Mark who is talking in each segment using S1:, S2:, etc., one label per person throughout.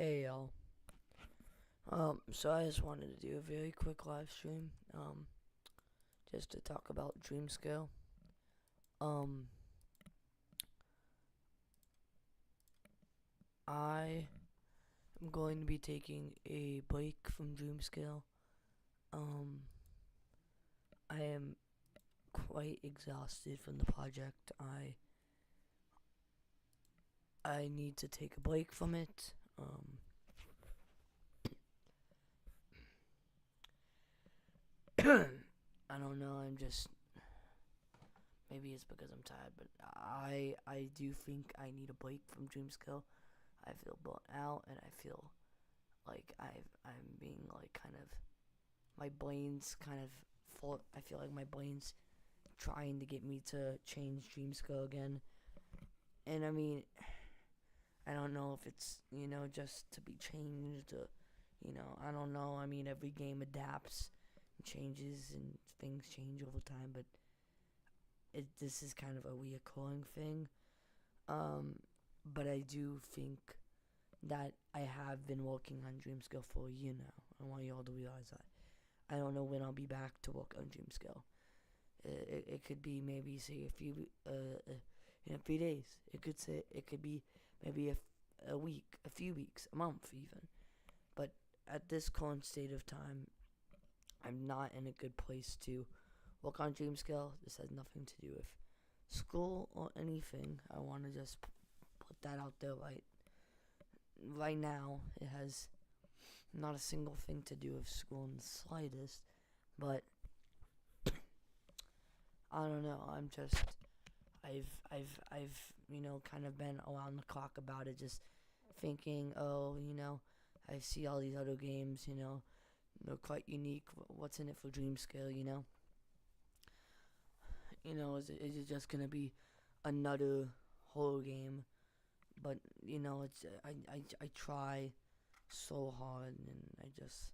S1: Hey y'all. So I just wanted to do a very quick live stream, just to talk about Dreamscale. Um, I am going to be taking a break from Dreamscale. Um, I am quite exhausted from the project. I need to take a break from it. I don't know. Maybe it's because I'm tired, but I do think I need a break from Dreamscale. I feel burnt out, and I feel like I'm being like kind of my brain's kind of full. I feel like my brain's trying to get me to change Dreamscale again, and I mean, I don't know if it's just to be changed. I don't know. I mean, every game adapts, and changes, and things change over time, but this is kind of a reoccurring thing. Um, but I do think that I have been working on Dreamscale for a year now. I want you all to realize that. I don't know when I'll be back to work on Dreamscale. It could be maybe say in a few days. It could be maybe a week, a few weeks, a month even. But at this current state of time, I'm not in a good place to work on Dreamscale. This has nothing to do with school or anything. I want to just put that out there right now. It has not a single thing to do with school in the slightest, but I don't know. I've kind of been around the clock about it, just thinking, oh, I see all these other games, they're quite unique. What's in it for Dreamscale, is it just gonna be another horror game? But it's I try so hard, and I just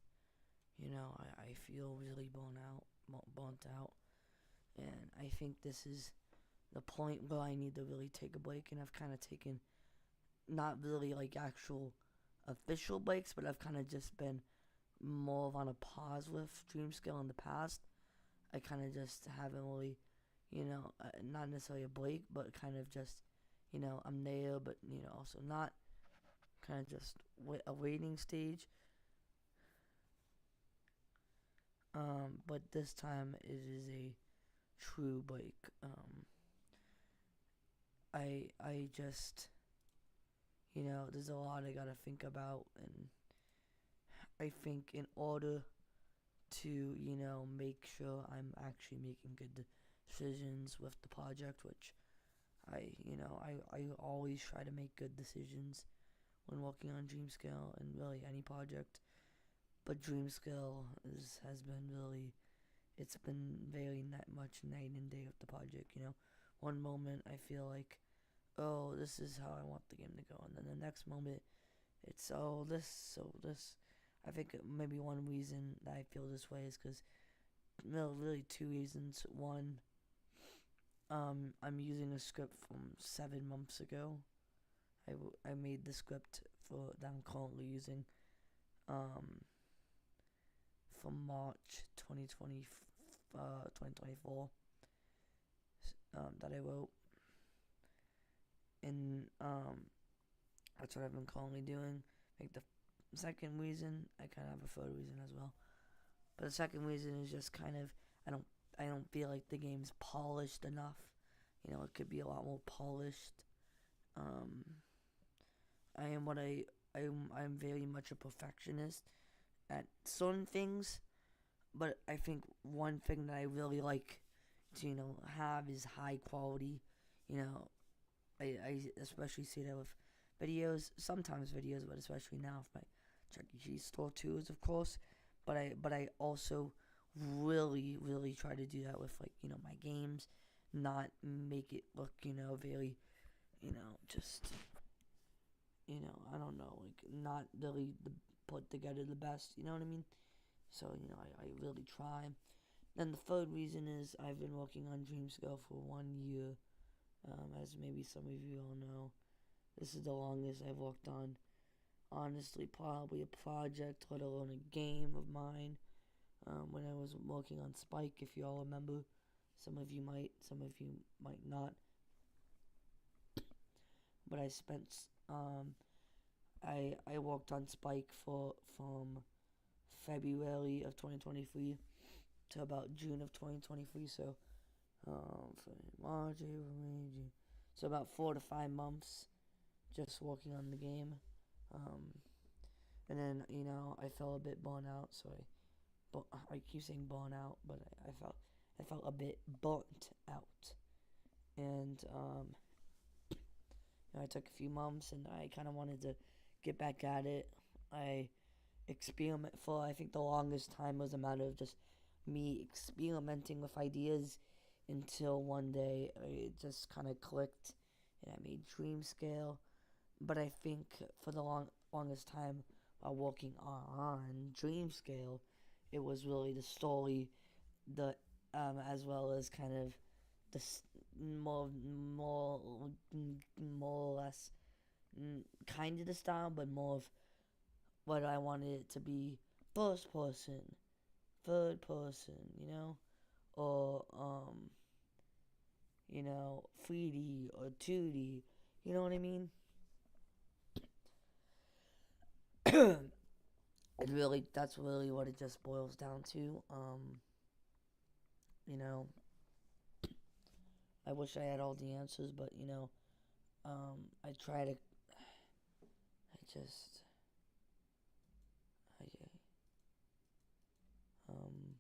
S1: I feel really burnt out, and I think this is the point where I need to really take a break. And I've kind of taken not really like actual official breaks, but I've kind of just been more of on a pause with Dreamscale in the past. I kind of just haven't really, not necessarily a break, but kind of just, I'm there, but also not. Kind of just a waiting stage. But this time it is a true break. I just, there's a lot I gotta think about, and I think in order to, make sure I'm actually making good decisions with the project, which I always try to make good decisions when working on Dreamscale and really any project. But Dreamscale has been really, it's been very much night and day with the project. One moment I feel like, oh, this is how I want the game to go, and then the next moment it's this. I think maybe one reason that I feel this way is because really two reasons. One, I'm using a script from 7 months ago. I made the script that I'm currently using um, from March 2024 that I wrote. And that's what I've been currently doing. Like the second reason, I kind of have a third reason as well. But the second reason is just kind of I don't feel like the game's polished enough. It could be a lot more polished. Um, I am what I'm very much a perfectionist at certain things, but I think one thing that I really like to have is high quality. You know, I especially see that with videos, sometimes videos, but especially now with my Chuck E. Cheese store too, is of course. But I also really try to do that with like my games, not make it look very just I don't know, like not really put together the best. You know what I mean? So I really try. Then the third reason is I've been working on Dreamscale for 1 year. As maybe some of you all know, this is the longest I've worked on honestly probably a project, let alone a game of mine. When I was working on Spike, if you all remember, some of you might not. But I worked on Spike from February of 2023 to about June of 2023. So March, April, May, June. So about 4 to 5 months just working on the game. Um, and then I felt a bit burnt out. I keep saying burnt out, but I felt a bit burnt out. And I took a few months, and I kind of wanted to get back at it. I experiment for I think the longest time was a matter of just me experimenting with ideas until one day it just kind of clicked and I made Dream Scale. But I think for the longest time while working on Dream Scale, it was really the story, the as well as kind of the more more or less kind of the style, but more of what I wanted it to be: first person, third person, or 3D or 2D. You know what I mean? That's really what it just boils down to. You know, I wish I had all the answers, but I try to. I just, I, um,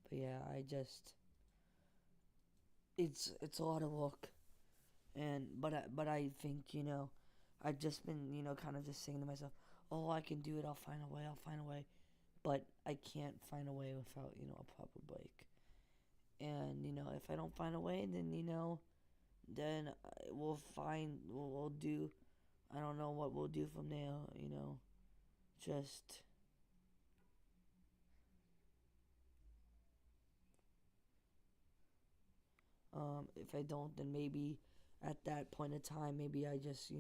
S1: but yeah, it's a lot of work, and but I think I've just been kind of just saying to myself, oh, I can do it. I'll find a way. I'll find a way. But I can't find a way without a proper break. And if I don't find a way, then we'll do. I don't know what we'll do from there. Just if I don't, then maybe at that point in time, maybe I just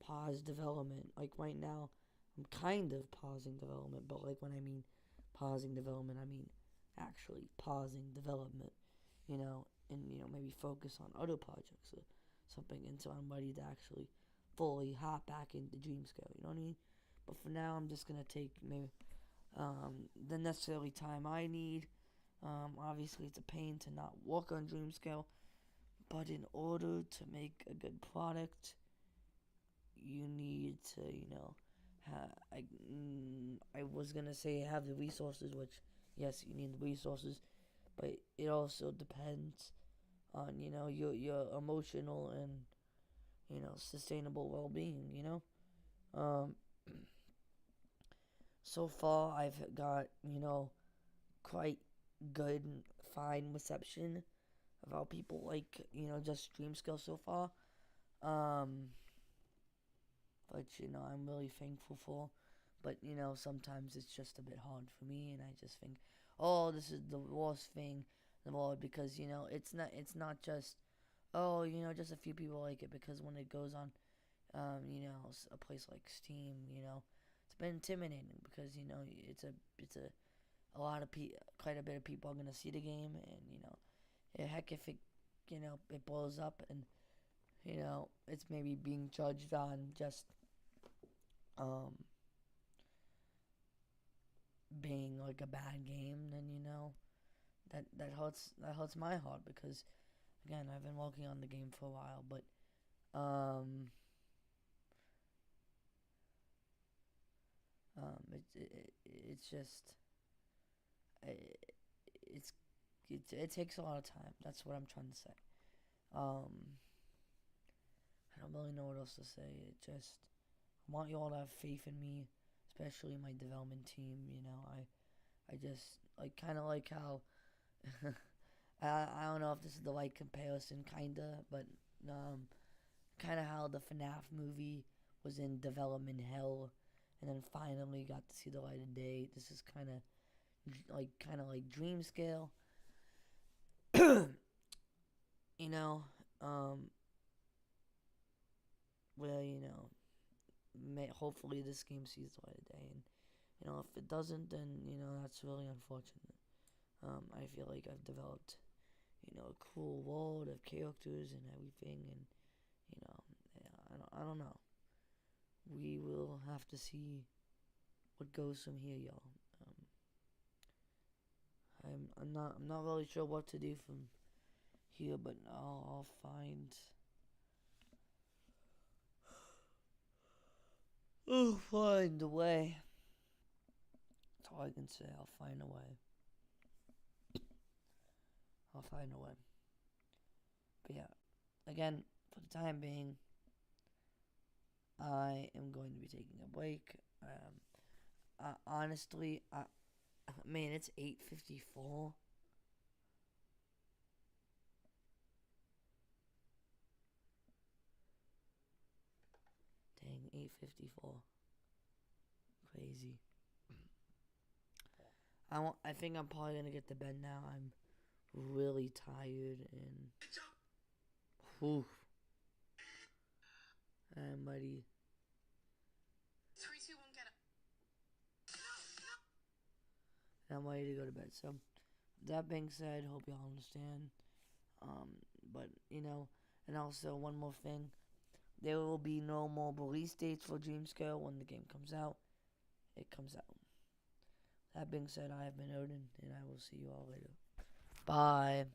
S1: pause development. Like right now, I'm kind of pausing development, but like when I mean pausing development, I mean actually pausing development. And maybe focus on other projects or something until I'm ready to actually fully hop back into Dream Scale. You know what I mean? But for now, I'm just gonna take maybe the necessary time I need. Obviously, it's a pain to not work on Dream Scale, but in order to make a good product, you need to, I was gonna say have the resources, which yes, you need the resources, but it also depends on your emotional and sustainable well-being. Um, so far I've got quite good and fine reception of how people like just Dream Scale so far. Um, but I'm really thankful for. But sometimes it's just a bit hard for me, and I just think, oh, this is the worst thing in the world because it's not just oh just a few people like it because when it goes on a place like Steam, it's been intimidating because it's a lot of quite a bit of people are gonna see the game, and heck if it it blows up and it's maybe being judged on just um being like a bad game, then that hurts my heart because again I've been working on the game for a while, but um it's just it, it's it takes a lot of time. That's what I'm trying to say. Um, I don't really know what else to say. It just I want you all to have faith in me, especially my development team. I just kind of like how I don't know if this is the right comparison, kinda, but um, kind of how the FNAF movie was in development hell, and then finally got to see the light of day. This is kind of like kind of like dream scale. You know, well, hopefully this game sees the light of day, and if it doesn't, then that's really unfortunate. I feel like I've developed, a cool world of characters and everything, and I don't know. We will have to see what goes from here, y'all. I'm not really sure what to do from here, but I'll find a way. That's all I can say. I'll find a way. But yeah, again, for the time being, I am going to be taking a break. Honestly, man, it's 8:54. Dang, 8:54. Crazy. I think I'm probably gonna get to bed now. I'm really tired and whew, I'm ready.
S2: 3, 2, 1, get up.
S1: And I'm ready to go to bed. So that being said, hope y'all understand. But and also one more thing. There will be no more release dates for Dreamscale when the game comes out. It comes out. That being said, I have been Odin, and I will see you all later. Bye.